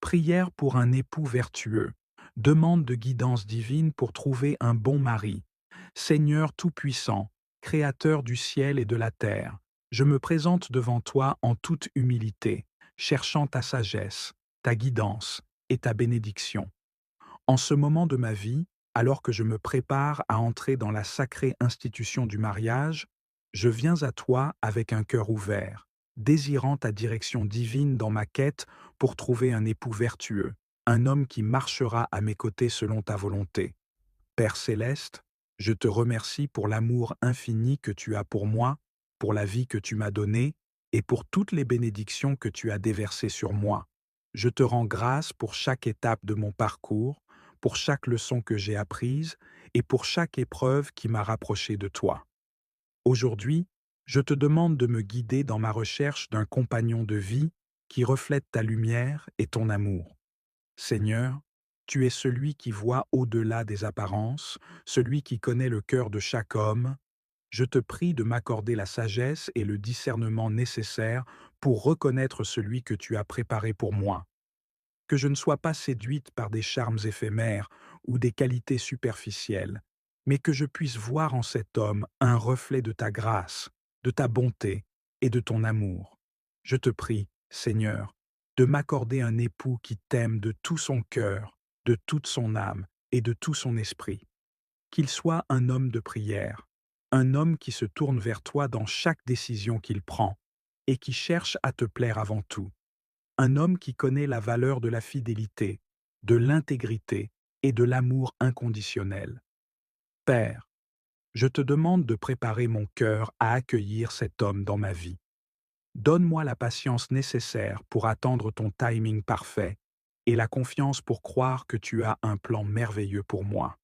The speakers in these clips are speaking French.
Prière pour un époux vertueux. Demande de guidance divine pour trouver un bon mari. Seigneur Tout-Puissant, Créateur du ciel et de la terre, je me présente devant toi en toute humilité, cherchant ta sagesse, ta guidance et ta bénédiction. En ce moment de ma vie, alors que je me prépare à entrer dans la sacrée institution du mariage, je viens à toi avec un cœur ouvert, désirant ta direction divine dans ma quête pour trouver un époux vertueux, un homme qui marchera à mes côtés selon ta volonté. Père céleste, je te remercie pour l'amour infini que tu as pour moi, pour la vie que tu m'as donnée et pour toutes les bénédictions que tu as déversées sur moi. Je te rends grâce pour chaque étape de mon parcours, pour chaque leçon que j'ai apprise et pour chaque épreuve qui m'a rapproché de toi. Aujourd'hui, je te demande de me guider dans ma recherche d'un compagnon de vie qui reflète ta lumière et ton amour. Seigneur, tu es celui qui voit au-delà des apparences, celui qui connaît le cœur de chaque homme. Je te prie de m'accorder la sagesse et le discernement nécessaires pour reconnaître celui que tu as préparé pour moi. Que je ne sois pas séduite par des charmes éphémères ou des qualités superficielles, mais que je puisse voir en cet homme un reflet de ta grâce, de ta bonté et de ton amour. Je te prie, Seigneur, de m'accorder un époux qui t'aime de tout son cœur, de toute son âme et de tout son esprit. Qu'il soit un homme de prière, un homme qui se tourne vers toi dans chaque décision qu'il prend et qui cherche à te plaire avant tout, un homme qui connaît la valeur de la fidélité, de l'intégrité et de l'amour inconditionnel. Père, je te demande de préparer mon cœur à accueillir cet homme dans ma vie. Donne-moi la patience nécessaire pour attendre ton timing parfait et la confiance pour croire que tu as un plan merveilleux pour moi.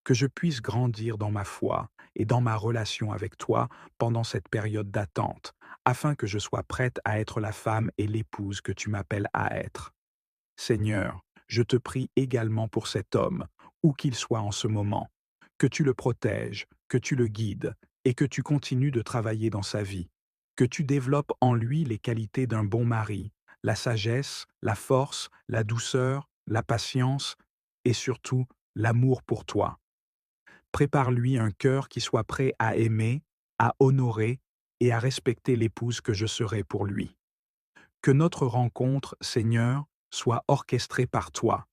Que je puisse grandir dans ma foi et dans ma relation avec toi pendant cette période d'attente, afin que je sois prête à être la femme et l'épouse que tu m'appelles à être. Seigneur, je te prie également pour cet homme, où qu'il soit en ce moment, que tu le protèges, que tu le guides et que tu continues de travailler dans sa vie, que tu développes en lui les qualités d'un bon mari, la sagesse, la force, la douceur, la patience et surtout l'amour pour toi. Prépare-lui un cœur qui soit prêt à aimer, à honorer et à respecter l'épouse que je serai pour lui. Que notre rencontre, Seigneur, soit orchestrée par toi,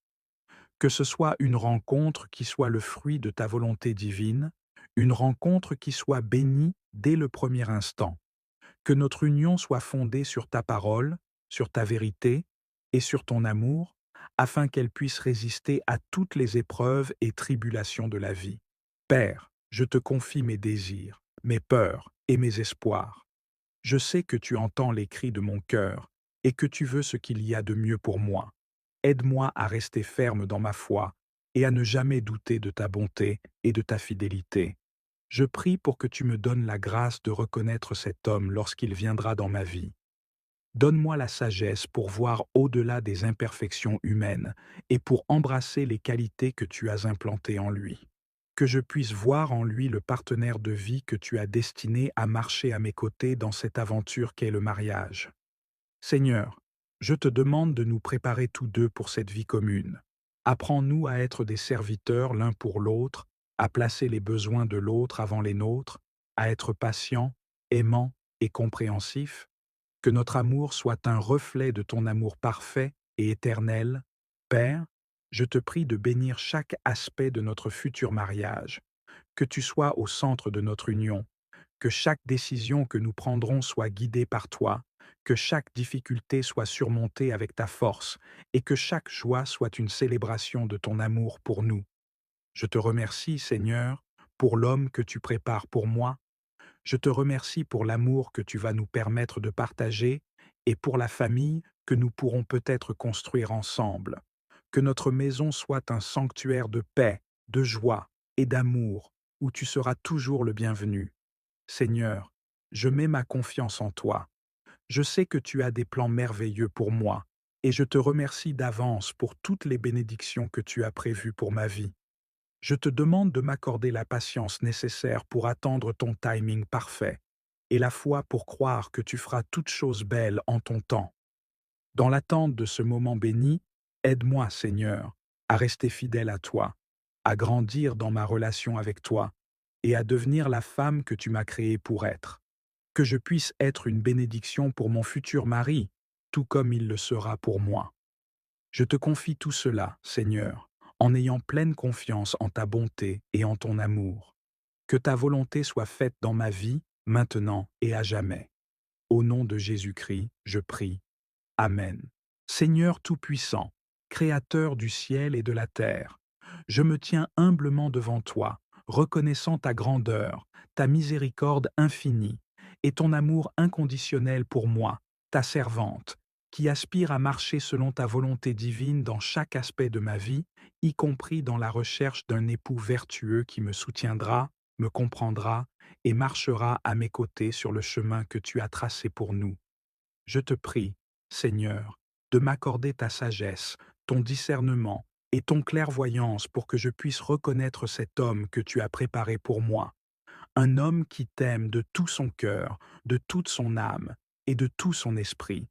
que ce soit une rencontre qui soit le fruit de ta volonté divine, une rencontre qui soit bénie dès le premier instant, que notre union soit fondée sur ta parole, sur ta vérité et sur ton amour, afin qu'elle puisse résister à toutes les épreuves et tribulations de la vie. Père, je te confie mes désirs, mes peurs et mes espoirs. Je sais que tu entends les cris de mon cœur et que tu veux ce qu'il y a de mieux pour moi. Aide-moi à rester ferme dans ma foi et à ne jamais douter de ta bonté et de ta fidélité. Je prie pour que tu me donnes la grâce de reconnaître cet homme lorsqu'il viendra dans ma vie. Donne-moi la sagesse pour voir au-delà des imperfections humaines et pour embrasser les qualités que tu as implantées en lui. Que je puisse voir en lui le partenaire de vie que tu as destiné à marcher à mes côtés dans cette aventure qu'est le mariage. Seigneur, je te demande de nous préparer tous deux pour cette vie commune. Apprends-nous à être des serviteurs l'un pour l'autre, à placer les besoins de l'autre avant les nôtres, à être patients, aimants et compréhensifs. Que notre amour soit un reflet de ton amour parfait et éternel. Père, je te prie de bénir chaque aspect de notre futur mariage, que tu sois au centre de notre union, que chaque décision que nous prendrons soit guidée par toi, que chaque difficulté soit surmontée avec ta force, et que chaque joie soit une célébration de ton amour pour nous. Je te remercie, Seigneur, pour l'homme que tu prépares pour moi. Je te remercie pour l'amour que tu vas nous permettre de partager et pour la famille que nous pourrons peut-être construire ensemble. Que notre maison soit un sanctuaire de paix, de joie et d'amour, où tu seras toujours le bienvenu. Seigneur, je mets ma confiance en toi. Je sais que tu as des plans merveilleux pour moi, et je te remercie d'avance pour toutes les bénédictions que tu as prévues pour ma vie. Je te demande de m'accorder la patience nécessaire pour attendre ton timing parfait, et la foi pour croire que tu feras toutes choses belles en ton temps. Dans l'attente de ce moment béni, Aide-moi, Seigneur, à rester fidèle à toi, à grandir dans ma relation avec toi et à devenir la femme que tu m'as créée pour être. Que je puisse être une bénédiction pour mon futur mari, tout comme il le sera pour moi. Je te confie tout cela, Seigneur, en ayant pleine confiance en ta bonté et en ton amour. Que ta volonté soit faite dans ma vie, maintenant et à jamais. Au nom de Jésus-Christ, je prie. Amen. Seigneur Tout-Puissant, Créateur du ciel et de la terre, je me tiens humblement devant toi, reconnaissant ta grandeur, ta miséricorde infinie et ton amour inconditionnel pour moi, ta servante, qui aspire à marcher selon ta volonté divine dans chaque aspect de ma vie, y compris dans la recherche d'un époux vertueux qui me soutiendra, me comprendra et marchera à mes côtés sur le chemin que tu as tracé pour nous. Je te prie, Seigneur, de m'accorder ta sagesse, ton discernement et ton clairvoyance pour que je puisse reconnaître cet homme que tu as préparé pour moi, un homme qui t'aime de tout son cœur, de toute son âme et de tout son esprit,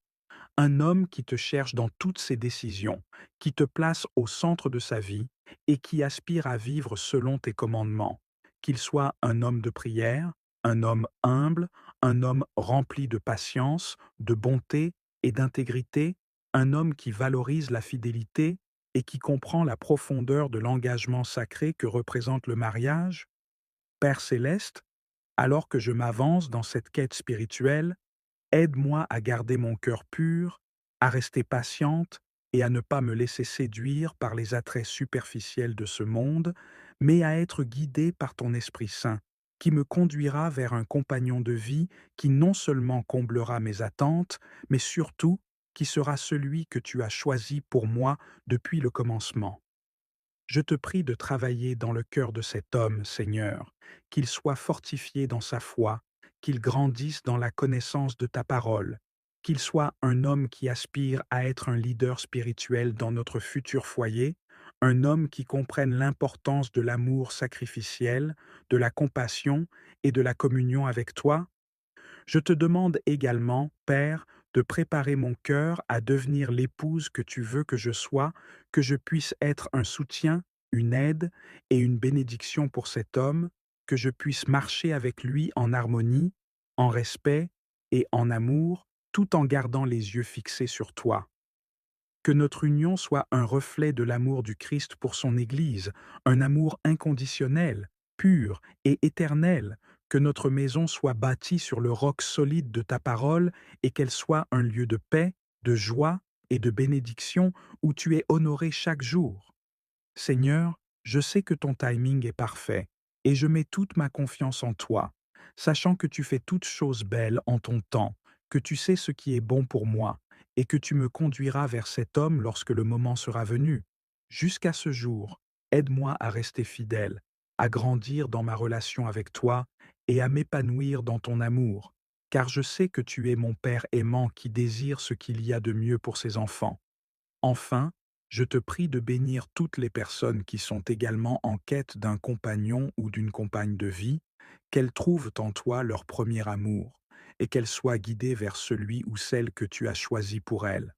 un homme qui te cherche dans toutes ses décisions, qui te place au centre de sa vie et qui aspire à vivre selon tes commandements, qu'il soit un homme de prière, un homme humble, un homme rempli de patience, de bonté et d'intégrité, un homme qui valorise la fidélité et qui comprend la profondeur de l'engagement sacré que représente le mariage. Père céleste, alors que je m'avance dans cette quête spirituelle, aide-moi à garder mon cœur pur, à rester patiente et à ne pas me laisser séduire par les attraits superficiels de ce monde, mais à être guidée par ton Esprit Saint, qui me conduira vers un compagnon de vie qui non seulement comblera mes attentes, mais surtout qui sera celui que tu as choisi pour moi depuis le commencement. Je te prie de travailler dans le cœur de cet homme, Seigneur, qu'il soit fortifié dans sa foi, qu'il grandisse dans la connaissance de ta parole, qu'il soit un homme qui aspire à être un leader spirituel dans notre futur foyer, un homme qui comprenne l'importance de l'amour sacrificiel, de la compassion et de la communion avec toi. Je te demande également, Père, de préparer mon cœur à devenir l'épouse que tu veux que je sois, que je puisse être un soutien, une aide et une bénédiction pour cet homme, que je puisse marcher avec lui en harmonie, en respect et en amour, tout en gardant les yeux fixés sur toi. Que notre union soit un reflet de l'amour du Christ pour son Église, un amour inconditionnel, pur et éternel, que notre maison soit bâtie sur le roc solide de ta parole et qu'elle soit un lieu de paix, de joie et de bénédiction où tu es honoré chaque jour. Seigneur, je sais que ton timing est parfait et je mets toute ma confiance en toi, sachant que tu fais toutes choses belles en ton temps, que tu sais ce qui est bon pour moi et que tu me conduiras vers cet homme lorsque le moment sera venu. Jusqu'à ce jour, aide-moi à rester fidèle, à grandir dans ma relation avec toi et à m'épanouir dans ton amour, car je sais que tu es mon Père aimant qui désire ce qu'il y a de mieux pour ses enfants. Enfin, je te prie de bénir toutes les personnes qui sont également en quête d'un compagnon ou d'une compagne de vie, qu'elles trouvent en toi leur premier amour, et qu'elles soient guidées vers celui ou celle que tu as choisi pour elles.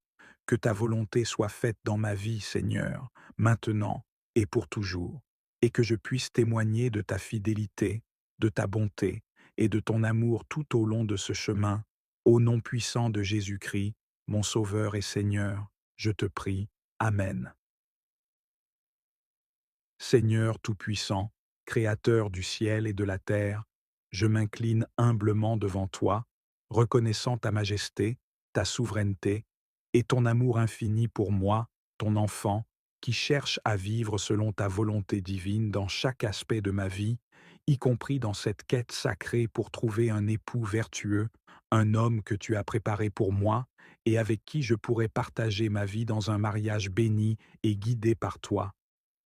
Que ta volonté soit faite dans ma vie, Seigneur, maintenant et pour toujours, et que je puisse témoigner de ta fidélité, de ta bonté et de ton amour tout au long de ce chemin, au nom puissant de Jésus-Christ, mon Sauveur et Seigneur. Je te prie. Amen. Seigneur Tout-Puissant, Créateur du ciel et de la terre, je m'incline humblement devant toi, reconnaissant ta majesté, ta souveraineté et ton amour infini pour moi, ton enfant, qui cherche à vivre selon ta volonté divine dans chaque aspect de ma vie, y compris dans cette quête sacrée pour trouver un époux vertueux, un homme que tu as préparé pour moi et avec qui je pourrai partager ma vie dans un mariage béni et guidé par toi.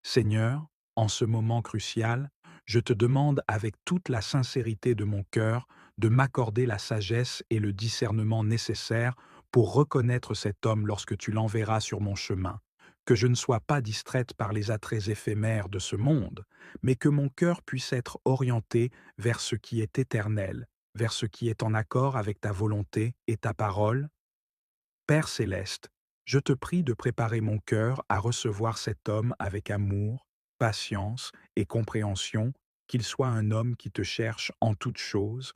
Seigneur, en ce moment crucial, je te demande avec toute la sincérité de mon cœur de m'accorder la sagesse et le discernement nécessaires pour reconnaître cet homme lorsque tu l'enverras sur mon chemin, que je ne sois pas distraite par les attraits éphémères de ce monde, mais que mon cœur puisse être orienté vers ce qui est éternel, vers ce qui est en accord avec ta volonté et ta parole. Père céleste, Je te prie de préparer mon cœur à recevoir cet homme avec amour, patience et compréhension, qu'il soit un homme qui te cherche en toutes choses,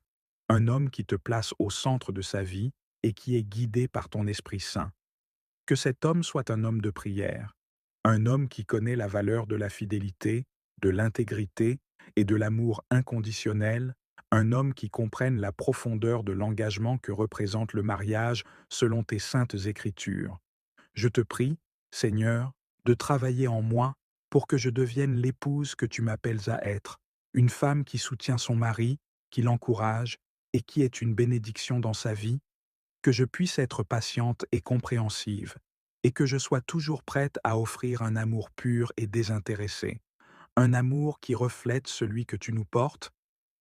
un homme qui te place au centre de sa vie et qui est guidé par ton Esprit Saint. Que cet homme soit un homme de prière, un homme qui connaît la valeur de la fidélité, de l'intégrité et de l'amour inconditionnel, un homme qui comprenne la profondeur de l'engagement que représente le mariage selon tes saintes Écritures. Je te prie, Seigneur, de travailler en moi pour que je devienne l'épouse que tu m'appelles à être, une femme qui soutient son mari, qui l'encourage et qui est une bénédiction dans sa vie, que je puisse être patiente et compréhensive, et que je sois toujours prête à offrir un amour pur et désintéressé, un amour qui reflète celui que tu nous portes,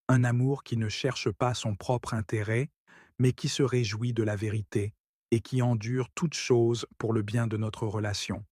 un amour qui ne cherche pas son propre intérêt, mais qui se réjouit de la vérité et qui endure toute chose pour le bien de notre relation.